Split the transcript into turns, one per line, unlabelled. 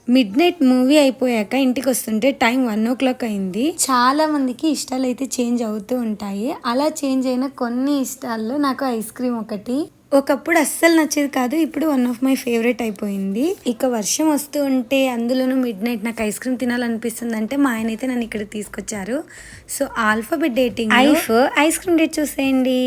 Mid night movie అయిపోయాక ఇంటికి వస్తుంటే టైం 1 o'clock అయింది. చాలా మందికి ఇష్టాలు అయితే చేంజ్ అవుతూ ఉంటాయి. అలా చేంజ్ అయిన కొన్ని ఇష్టాల్లో నాకు ఐస్ క్రీమ్ ఒకటి. ఒకప్పుడు అస్సలు నచ్చేది కాదు, ఇప్పుడు వన్ ఆఫ్ మై ఫేవరెట్ అయిపోయింది. ఇక వర్షం వస్తూ ఉంటే అందులోనూ మిడ్ నైట్ నాకు ఐస్ క్రీమ్ తినాలనిపిస్తుంది అంటే మా ఆయన అయితే నన్ను ఇక్కడ తీసుకొచ్చారు. So alphabet dating ice cream date చూసేయండి.